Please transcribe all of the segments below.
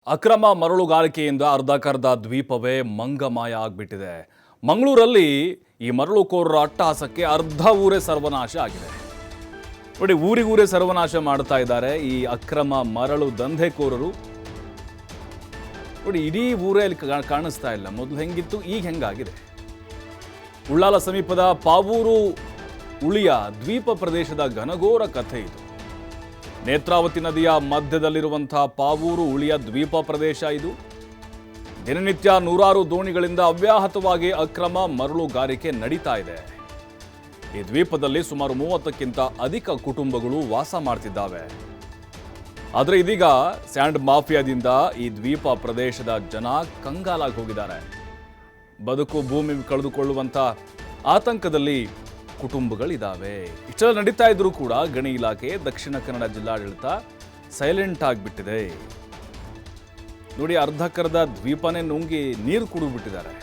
ಅಕ್ರಮ ಮರಳುಗಾರಿಕೆಯಿಂದ ಅರ್ಧಕರ್ಧ ದ್ವೀಪವೇ ಮಂಗಮಾಯ ಆಗ್ಬಿಟ್ಟಿದೆ. ಮಂಗಳೂರಲ್ಲಿ ಈ ಮರಳುಕೋರರ ಅಟ್ಟಹಾಸಕ್ಕೆ ಅರ್ಧ ಊರೇ ಸರ್ವನಾಶ ಆಗಿದೆ. ನೋಡಿ, ಊರಿಗೂರೇ ಸರ್ವನಾಶ ಮಾಡ್ತಾ ಇದ್ದಾರೆ ಈ ಅಕ್ರಮ ಮರಳು ದಂಧೆಕೋರರು. ನೋಡಿ, ಇಡೀ ಊರೇ ಅಲ್ಲಿ ಕಾಣಿಸ್ತಾ ಇಲ್ಲ. ಮೊದಲು ಹೆಂಗಿತ್ತು, ಈಗ ಹೆಂಗಾಗಿದೆ. ಉಳ್ಳಾಲ ಸಮೀಪದ ಪಾವೂರು ಉಳಿಯ ದ್ವೀಪ ಪ್ರದೇಶದ ಘನಘೋರ ಕಥೆ ಇದು. ನೇತ್ರಾವತಿ ನದಿಯ ಮಧ್ಯದಲ್ಲಿರುವಂತಹ ಪಾವೂರು ಉಳಿಯ ದ್ವೀಪ ಪ್ರದೇಶ ಇದು. ದಿನನಿತ್ಯ ನೂರಾರು ದೋಣಿಗಳಿಂದ ಅವ್ಯಾಹತವಾಗಿ ಅಕ್ರಮ ಮರಳುಗಾರಿಕೆ ನಡೀತಾ ಇದೆ. ಈ ದ್ವೀಪದಲ್ಲಿ ಸುಮಾರು 30ಕ್ಕಿಂತ ಅಧಿಕ ಕುಟುಂಬಗಳು ವಾಸ ಮಾಡ್ತಿದ್ದಾವೆ. ಆದರೆ ಇದೀಗ ಸ್ಯಾಂಡ್ ಮಾಫಿಯಾದಿಂದ ಈ ದ್ವೀಪ ಪ್ರದೇಶದ ಜನ ಕಂಗಾಲಾಗಿ ಹೋಗಿದ್ದಾರೆ. ಬದುಕು ಭೂಮಿ ಕಳೆದುಕೊಳ್ಳುವಂತ ಆತಂಕದಲ್ಲಿ ಕುಟುಂಬಗಳಿದ್ದಾವೆ. ಇಷ್ಟೆಲ್ಲ ನಡೀತಾ ಇದ್ರೂ ಕೂಡ ಗಣಿ ಇಲಾಖೆ, ದಕ್ಷಿಣ ಕನ್ನಡ ಜಿಲ್ಲಾಡಳಿತ ಸೈಲೆಂಟ್ ಆಗಿಬಿಟ್ಟಿದೆ. ನೋಡಿ, ಅರ್ಧಕರ್ಧ ದ್ವೀಪನೇ ನುಂಗಿ ನೀರು ಕುಡಿದ್ಬಿಟ್ಟಿದ್ದಾರೆ.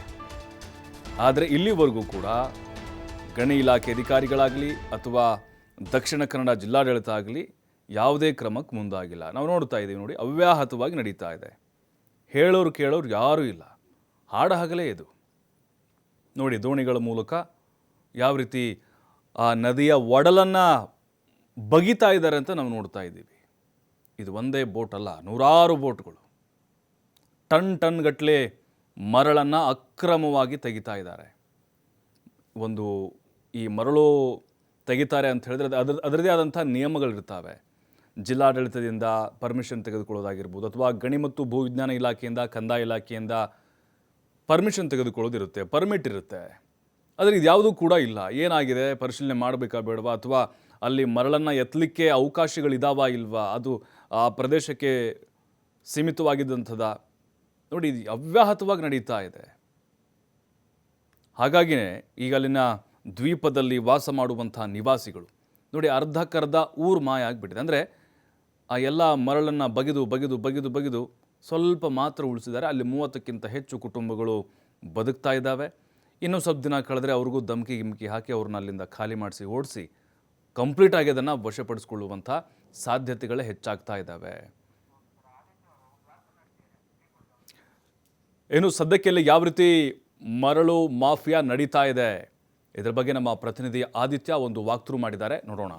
ಆದರೆ ಇಲ್ಲಿವರೆಗೂ ಕೂಡ ಗಣಿ ಇಲಾಖೆ ಅಧಿಕಾರಿಗಳಾಗಲಿ ಅಥವಾ ದಕ್ಷಿಣ ಕನ್ನಡ ಜಿಲ್ಲಾಡಳಿತ ಆಗಲಿ ಯಾವುದೇ ಕ್ರಮಕ್ಕೆ ಮುಂದಾಗಿಲ್ಲ. ನಾವು ನೋಡ್ತಾ ಇದ್ದೀವಿ. ನೋಡಿ, ಅವ್ಯಾಹತವಾಗಿ ನಡೀತಾ ಇದೆ. ಹೇಳೋರು ಕೇಳೋರು ಯಾರೂ ಇಲ್ಲ. ಹಾಡಹಗಲೇ ಇದು. ನೋಡಿ, ದೋಣಿಗಳ ಮೂಲಕ ಯಾವ ರೀತಿ ಆ ನದಿಯ ಒಡಲನ್ನು ಬಗಿತಾ ಇದ್ದಾರೆ ಅಂತ ನಾವು ನೋಡ್ತಾ ಇದ್ದೀವಿ. ಇದು ಒಂದೇ ಬೋಟ್ ಅಲ್ಲ, ನೂರಾರು ಬೋಟ್ಗಳು ಟನ್ ಗಟ್ಟಲೆ ಮರಳನ್ನು ಅಕ್ರಮವಾಗಿ ತೆಗಿತಾ ಇದ್ದಾರೆ. ಈ ಮರಳು ತೆಗಿತಾರೆ ಅಂತ ಹೇಳಿದ್ರೆ ಅದರದೇ ಆದಂಥ ನಿಯಮಗಳಿರ್ತವೆ. ಜಿಲ್ಲಾಡಳಿತದಿಂದ ಪರ್ಮಿಷನ್ ತೆಗೆದುಕೊಳ್ಳೋದಾಗಿರ್ಬೋದು, ಅಥವಾ ಗಣಿ ಮತ್ತು ಭೂವಿಜ್ಞಾನ ಇಲಾಖೆಯಿಂದ, ಕಂದಾಯ ಇಲಾಖೆಯಿಂದ ಪರ್ಮಿಷನ್ ತೆಗೆದುಕೊಳ್ಳೋದಿರುತ್ತೆ, ಪರ್ಮಿಟ್ ಇರುತ್ತೆ. ಆದರೆ ಇದ್ಯಾವುದೂ ಕೂಡ ಇಲ್ಲ. ಏನಾಗಿದೆ, ಪರಿಶೀಲನೆ ಮಾಡಬೇಕಾ ಬೇಡವಾ, ಅಥವಾ ಅಲ್ಲಿ ಮರಳನ್ನು ಎತ್ತಲಿಕ್ಕೆ ಅವಕಾಶಗಳಿದಾವಾ ಇಲ್ವಾ, ಅದು ಆ ಪ್ರದೇಶಕ್ಕೆ ಸೀಮಿತವಾಗಿದ್ದಂಥದ. ನೋಡಿ, ಇದು ಅವ್ಯಾಹತವಾಗಿ ನಡೀತಾ ಇದೆ. ಹಾಗಾಗಿಯೇ ಈಗ ಅಲ್ಲಿನ ದ್ವೀಪದಲ್ಲಿ ವಾಸ ಮಾಡುವಂಥ ನಿವಾಸಿಗಳು ನೋಡಿ, ಅರ್ಧಕರ್ಧ ಊರು ಮಾಯ ಆಗಿಬಿಟ್ಟಿದೆ. ಅಂದರೆ ಆ ಎಲ್ಲ ಮರಳನ್ನು ಬಗೆದು ಸ್ವಲ್ಪ ಮಾತ್ರ ಉಳಿಸಿದ್ದಾರೆ. ಅಲ್ಲಿ 30ಕ್ಕಿಂತ ಹೆಚ್ಚು ಕುಟುಂಬಗಳು ಬದುಕ್ತಾ ಇದ್ದಾವೆ. ಇನ್ನೂ ಸ್ವಲ್ಪ ದಿನ ಕಳೆದ್ರೆ ಅವ್ರಿಗೂ ಧಮಕಿ ಹಾಕಿ ಅವ್ರನ್ನ ಅಲ್ಲಿಂದ ಖಾಲಿ ಮಾಡಿಸಿ ಓಡಿಸಿ ಕಂಪ್ಲೀಟಾಗಿ ಅದನ್ನು ವಶಪಡಿಸಿಕೊಳ್ಳುವಂಥ ಸಾಧ್ಯತೆಗಳೇ ಹೆಚ್ಚಾಗ್ತಾ ಇದ್ದಾವೆ. ಏನು ಸದ್ಯಕ್ಕೆಲ್ಲ ಯಾವ ರೀತಿ ಮರಳು ಮಾಫಿಯಾ ನಡೀತಾ ಇದೆ, ಇದರ ಬಗ್ಗೆ ನಮ್ಮ ಪ್ರತಿನಿಧಿ ಆದಿತ್ಯ ಒಂದು ವಾಕ್ಥ್ರೂ ಮಾಡಿದ್ದಾರೆ, ನೋಡೋಣ.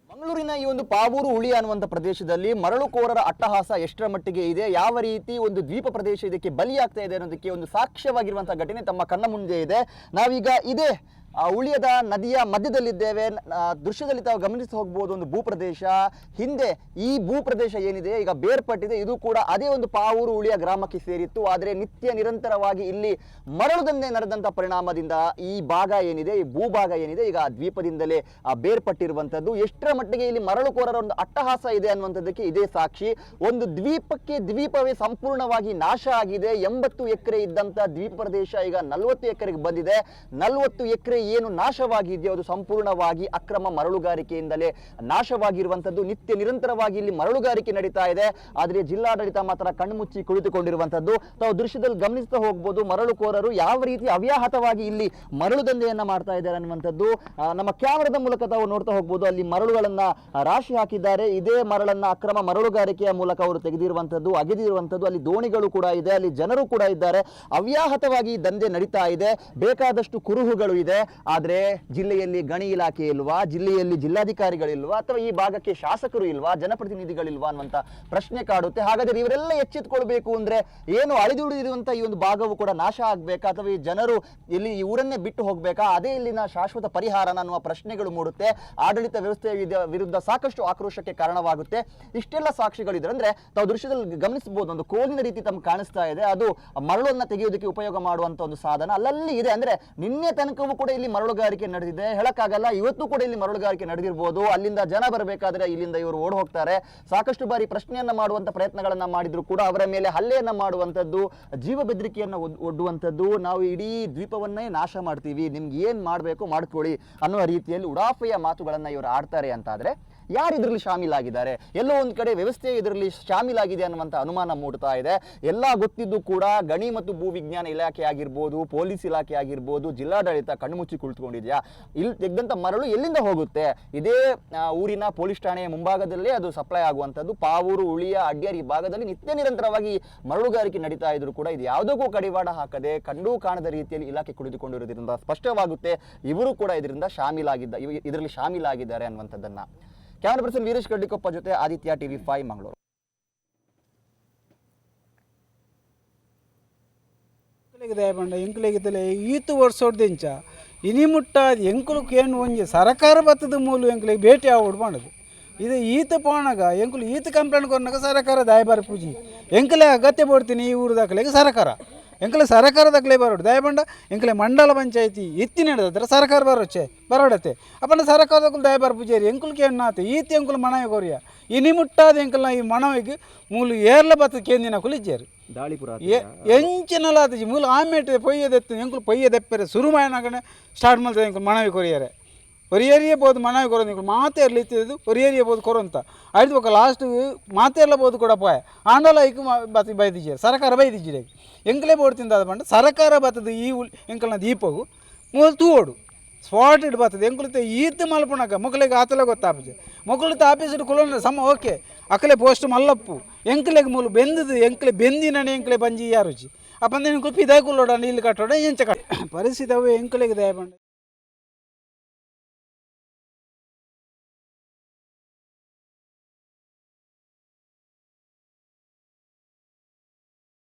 ಮಂಗಳೂರಿನ ಈ ಒಂದು ಪಾವೂರು ಉಳಿ ಅನ್ನುವಂಥ ಪ್ರದೇಶದಲ್ಲಿ ಮರಳುಕೋರರ ಅಟ್ಟಹಾಸ ಎಷ್ಟರ ಮಟ್ಟಿಗೆ ಇದೆ, ಯಾವ ರೀತಿ ಒಂದು ದ್ವೀಪ ಪ್ರದೇಶ ಇದಕ್ಕೆ ಬಲಿಯಾಗ್ತಾ ಇದೆ ಅನ್ನೋದಕ್ಕೆ ಒಂದು ಸಾಕ್ಷ್ಯವಾಗಿರುವಂತಹ ಘಟನೆ ತಮ್ಮ ಕಣ್ಣ ಮುಂದೆ ಇದೆ. ನಾವೀಗ ಇದೇ ಉಳಿಯದ ನದಿಯ ಮಧ್ಯದಲ್ಲಿದ್ದೇವೆ. ದೃಶ್ಯದಲ್ಲಿ ತಾವು ಗಮನಿಸಿ ಹೋಗ್ಬೋದು, ಒಂದು ಭೂಪ್ರದೇಶ. ಹಿಂದೆ ಈ ಭೂಪ್ರದೇಶ ಏನಿದೆ ಈಗ ಬೇರ್ಪಟ್ಟಿದೆ. ಇದು ಕೂಡ ಅದೇ ಒಂದು ಪಾವೂರು ಉಳಿಯ ಗ್ರಾಮಕ್ಕೆ ಸೇರಿತ್ತು. ಆದರೆ ನಿತ್ಯ ನಿರಂತರವಾಗಿ ಇಲ್ಲಿ ಮರಳು ದಂಧೆ ನಡೆದಂಥ ಪರಿಣಾಮದಿಂದ ಈ ಭಾಗ ಏನಿದೆ, ಈ ಭೂಭಾಗ ಏನಿದೆ, ಈಗ ದ್ವೀಪದಿಂದಲೇ ಬೇರ್ಪಟ್ಟಿರುವಂಥದ್ದು. ಎಷ್ಟರ ಮಟ್ಟಿಗೆ ಇಲ್ಲಿ ಮರಳುಕೋರರ ಒಂದು ಅಟ್ಟಹಾಸ ಇದೆ ಅನ್ನುವಂಥದ್ದಕ್ಕೆ ಇದೇ ಸಾಕ್ಷಿ. ಒಂದು ದ್ವೀಪವೇ ಸಂಪೂರ್ಣವಾಗಿ ನಾಶ ಆಗಿದೆ. 80 ಎಕರೆ ಇದ್ದಂಥ ದ್ವೀಪ ಪ್ರದೇಶ ಈಗ 40 ಎಕರೆಗೆ ಬಂದಿದೆ. 40 ಎಕರೆ ಏನು ನಾಶವಾಗಿದೆಯೋ ಅದು ಸಂಪೂರ್ಣವಾಗಿ ಅಕ್ರಮ ಮರಳುಗಾರಿಕೆಯಿಂದಲೇ ನಾಶವಾಗಿರುವಂಥದ್ದು. ನಿತ್ಯ ನಿರಂತರವಾಗಿ ಇಲ್ಲಿ ಮರಳುಗಾರಿಕೆ ನಡೀತಾ ಇದೆ. ಆದರೆ ಜಿಲ್ಲಾಡಳಿತ ಮಾತ್ರ ಕಣ್ಮುಚ್ಚಿ ಕುಳಿತುಕೊಂಡಿರುವಂಥದ್ದು. ತಾವು ದೃಶ್ಯದಲ್ಲಿ ಗಮನಿಸ್ತಾ ಹೋಗ್ಬೋದು, ಮರಳುಕೋರರು ಯಾವ ರೀತಿ ಅವ್ಯಾಹತವಾಗಿ ಇಲ್ಲಿ ಮರಳು ದಂಧೆಯನ್ನ ಮಾಡ್ತಾ ಇದ್ದಾರೆ ಅನ್ನುವಂಥದ್ದು ನಮ್ಮ ಕ್ಯಾಮರಾದ ಮೂಲಕ ತಾವು ನೋಡ್ತಾ ಹೋಗ್ಬೋದು. ಅಲ್ಲಿ ಮರಳುಗಳನ್ನ ರಾಶಿ ಹಾಕಿದ್ದಾರೆ. ಇದೇ ಮರಳನ್ನ ಅಕ್ರಮ ಮರಳುಗಾರಿಕೆಯ ಮೂಲಕ ಅವರು ತೆಗೆದಿರುವಂಥದ್ದು, ಅಗೆದಿರುವಂಥದ್ದು. ಅಲ್ಲಿ ದೋಣಿಗಳು ಕೂಡ ಇದೆ, ಅಲ್ಲಿ ಜನರು ಕೂಡ ಇದ್ದಾರೆ. ಅವ್ಯಾಹತವಾಗಿ ದಂಧೆ ನಡೀತಾ ಇದೆ. ಬೇಕಾದಷ್ಟು ಕುರುಹುಗಳು ಇದೆ. ಆದ್ರೆ ಜಿಲ್ಲೆಯಲ್ಲಿ ಗಣಿ ಇಲಾಖೆ ಇಲ್ವಾ, ಜಿಲ್ಲೆಯಲ್ಲಿ ಜಿಲ್ಲಾಧಿಕಾರಿಗಳಿಲ್ವಾ, ಅಥವಾ ಈ ಭಾಗಕ್ಕೆ ಶಾಸಕರು ಇಲ್ವಾ, ಜನಪ್ರತಿನಿಧಿಗಳಿಲ್ವಾ ಅನ್ನುವಂತ ಪ್ರಶ್ನೆ ಕಾಡುತ್ತೆ. ಹಾಗಾದ್ರೆ ಇವರೆಲ್ಲ ಎಚ್ಚೆತ್ತುಕೊಳ್ಬೇಕು ಅಂದ್ರೆ ಏನು, ಅಳಿದುಳಿದಿರುವಂತ ಈ ಒಂದು ಭಾಗವು ಕೂಡ ನಾಶ ಆಗ್ಬೇಕಾ, ಅಥವಾ ಈ ಜನರು ಇಲ್ಲಿ ಈ ಊರನ್ನೇ ಬಿಟ್ಟು ಹೋಗ್ಬೇಕಾ, ಅದೇ ಇಲ್ಲಿನ ಶಾಶ್ವತ ಪರಿಹಾರ ಅನ್ನುವ ಪ್ರಶ್ನೆಗಳು ಮೂಡುತ್ತೆ. ಆಡಳಿತ ವ್ಯವಸ್ಥೆಯ ವಿರುದ್ಧ ಸಾಕಷ್ಟು ಆಕ್ರೋಶಕ್ಕೆ ಕಾರಣವಾಗುತ್ತೆ. ಇಷ್ಟೆಲ್ಲ ಸಾಕ್ಷಿಗಳಿದ್ರೆ ಅಂದ್ರೆ ತಾವು ದೃಶ್ಯದಲ್ಲಿ ಗಮನಿಸಬಹುದು, ಒಂದು ಕೋಲಿನ ರೀತಿ ತಮ್ಗೆ ಕಾಣಿಸ್ತಾ ಇದೆ. ಅದು ಮರಳನ್ನ ತೆಗೆಯೋದಕ್ಕೆ ಉಪಯೋಗ ಮಾಡುವಂತ ಒಂದು ಸಾಧನ ಅಲ್ಲಲ್ಲಿ ಇದೆ. ಅಂದ್ರೆ ನಿನ್ನೆ ತನಕವೂ ಕೂಡ ಇಲ್ಲಿ ಮರಳುಗಾರಿಕೆ ನಡೆದಿದೆ, ಹೇಳಕ್ಕಾಗಲ್ಲ. ಇವತ್ತು ಕೂಡ ಇಲ್ಲಿ ಮರಳುಗಾರಿಕೆ ನಡೆದಿರಬಹುದು. ಅಲ್ಲಿಂದ ಜನ ಬರಬೇಕಾದ್ರೆ ಇಲ್ಲಿಂದ ಇವರು ಓಡ್ ಹೋಗ್ತಾರೆ. ಸಾಕಷ್ಟು ಬಾರಿ ಪ್ರಶ್ನೆಯನ್ನ ಮಾಡುವಂತ ಪ್ರಯತ್ನಗಳನ್ನ ಮಾಡಿದ್ರು ಕೂಡ ಅವರ ಮೇಲೆ ಹಲ್ಲೆಯನ್ನ ಮಾಡುವಂತದ್ದು, ಜೀವ ಬೆದರಿಕೆಯನ್ನ ಒಡ್ಡುವಂತದ್ದು, ನಾವು ಇಡೀ ದ್ವೀಪವನ್ನೇ ನಾಶ ಮಾಡ್ತೀವಿ, ನಿಮ್ಗೆ ಏನ್ ಮಾಡ್ಬೇಕು ಮಾಡ್ಕೊಳ್ಳಿ ಅನ್ನುವ ರೀತಿಯಲ್ಲಿ ಉಡಾಫೆಯ ಮಾತುಗಳನ್ನ ಇವರು ಆಡ್ತಾರೆ ಅಂತಾದ್ರೆ ಯಾರು ಇದರಲ್ಲಿ ಶಾಮೀಲಾಗಿದ್ದಾರೆ, ಎಲ್ಲೋ ಒಂದು ಕಡೆ ವ್ಯವಸ್ಥೆ ಇದರಲ್ಲಿ ಶಾಮೀಲಾಗಿದೆ ಅನ್ನುವಂಥ ಅನುಮಾನ ಮೂಡ್ತಾ ಇದೆ. ಎಲ್ಲ ಗೊತ್ತಿದ್ದು ಕೂಡ ಗಣಿ ಮತ್ತು ಭೂ ವಿಜ್ಞಾನ ಇಲಾಖೆ ಆಗಿರ್ಬೋದು, ಪೊಲೀಸ್ ಇಲಾಖೆ ಆಗಿರ್ಬೋದು, ಜಿಲ್ಲಾಡಳಿತ ಕಣ್ಣುಮುಚ್ಚಿ ಕುಳಿತುಕೊಂಡಿದೆಯಾ? ಇಲ್ಲಿ ತೆಗೆದಂಥ ಮರಳು ಎಲ್ಲಿಂದ ಹೋಗುತ್ತೆ? ಇದೇ ಊರಿನ ಪೊಲೀಸ್ ಠಾಣೆಯ ಮುಂಭಾಗದಲ್ಲೇ ಅದು ಸಪ್ಲೈ ಆಗುವಂಥದ್ದು. ಪಾವೂರು, ಉಳಿಯ, ಅಡ್ಯಾರ್ ಈ ಭಾಗದಲ್ಲಿ ನಿತ್ಯ ನಿರಂತರವಾಗಿ ಮರಳುಗಾರಿಕೆ ನಡೀತಾ ಇದ್ರು ಕೂಡ ಇದು ಯಾವುದಕ್ಕೂ ಕಡಿವಾಣ ಹಾಕದೆ ಕಂಡು ಕಾಣದ ರೀತಿಯಲ್ಲಿ ಇಲಾಖೆ ಕುಳಿತುಕೊಂಡಿರೋದ್ರಿಂದ ಸ್ಪಷ್ಟವಾಗುತ್ತೆ ಇವರು ಕೂಡ ಇದರಿಂದ ಇದರಲ್ಲಿ ಶಾಮೀಲಾಗಿದ್ದಾರೆ ಅನ್ನುವಂಥದ್ದನ್ನ. ಕ್ಯಾಮರಾ ಪರ್ಸನ್ ವೀರೇಶ್ ಕಡ್ಡಿಕೊಪ್ಪ ಜೊತೆ ಆದಿತ್ಯ, TV5 ಮಂಗಳೂರು. ಎಂಕ್ಲೆಗಿದ್ದಲೆ ಈತು ವರ್ಷೋಡ್ದಿಂಚ ಇನಿ ಮುಟ್ಟಾದ ಎಂಕುಲಕ್ಕೆ ಏನು ಒಂಜಿ ಸರಕಾರ ಬತ್ತದ ಮೂಲ ಎಂಕ್ಲಿಗೆ ಭೇಟಿ ಆವಡು ಮಾಡೋದು ಇದು ಈತ ಪೋಣಗ ಎಂಕುಲು ಈತ ಕಂಪ್ಲೇಂಟ್ ಕೊನ್ನಾಗ ಸರಕಾರ ದಾಯಬಾರ ಪೂಜಿ ಎಂಕಲೆ ಅಗತ್ಯ ಪಡ್ತೀನಿ ಈ ಊರು ದಾಖಲೆಗೆ ಸರಕಾರ ಎಂಕಲೆ ಸರಕಾರ ದಾಖಲೆ ಬರೋಡು ದಯಬಂಡ ಎಂಕಲೆ ಮಂಡಲ ಪಂಚಾಯತಿ ಎತ್ತಿ ನಡೆದ್ರೆ ಸರ್ಕಾರ ಬರೋಡತ್ತೆ ಅಪ್ಪನ ಸರಕಾರದಕ್ಕೂ ದಯಬಾರ ಪೂಜಾರಿ ಎಂಕುಲ್ಗೆ ಎನ್ನಾತ ಈತ ಎಂಕುಲು ಮನವಿ ಕೊರಿಯ ಇನಿ ಮುಟ್ಟಾದ ಎಂಕಲ್ನ ಈ ಮನವಿಗೆ ಮೂಲು ಏರ್ಲ ಬತ್ತದ ಕೇಂದಿನ ಕುಲಿಜ್ಜಾರು ಎಂಚಿನಲ್ಲ ಆತಜಿ ಮೂಲ ಆಮೇಲೆ ಪೊಯ್ಯದೆತ್ತು ಎಂಕುಲು ಪೊಯ್ಯದೆಪ್ಪರೆ ಶುರು ಮಾಡಿನಾಗನೆ ಸ್ಟಾರ್ಟ್ ಮಾಡ್ತದೆ ಎಂಕುಲು ಮನವಿ ಕೊರಿಯಾರೆ ಪರಿಹರಿಯೇ ಬೋದು ಮನವಿ ಕೊರೋದು ಎಂಕುಲು ಮಾತೆ ಇರಲಿ ಇತ್ತಿದ್ದು ಪರಿಹರಿಯೇ ಬೋದು ಕೊರಂತ ಆಯ್ತು ಬೊಕ್ಕ ಲಾಸ್ಟ್ ಮಾತೆ ಎಲ್ಲ ಬೋದು ಕೂಡ ಪಾಯ ಆಂಡಲ ಐಕು ಬೈದಿಜ್ಜಾರು ಸರಕಾರ ಬೈದಿಜ್ಜಿರಿ ಎಂಕಲೇ ಬೋಡ್ ತಿಂದಾದ ಬಂಡ ಸರಕಾರ ಬತ್ತದ ಈ ಎಂಕಲ್ನ ದೀಪವು ಮೂಲ ತೂವೋಡು ಸ್ಪಾಟೆಡ್ ಬರ್ತದೆ ಎಂಕುಲಿತ ಈತ ಮಲ್ಪುಣಕ ಮಕ್ಕಳಿಗೆ ಆತಲ ಗೊತ್ತಾಪಜೆ ಮಕ್ಕಳು ಆಫೀಸ್ ಕುಲೋನ ಸಮ ಓಕೆ ಅಕಲೆ ಪೋಸ್ಟ್ ಮಲ್ಲಪ್ಪು ಎಂಕಲೆಗೆ ಮೂಲು ಬೆಂದದು ಎಂಕಲೆ ಬೆಂದಿನ ಎಂಕಲೆ ಬಂಜಿ ಯಾರುಜಿ ಅಪ್ಪಂದ ಎಂಕುಲು ಪಿದಾಯ್ ಕುಲ್ಲೋಡ ಇಲ್ಲಿ ಕಟ್ಟೋಡ ಎಂಚ ಕಟ್ಟ ಪರಿಸ್ಥಿತಿ ಅವು ಎಂಕಲೆಗೆ ದಯ ಬಂಡ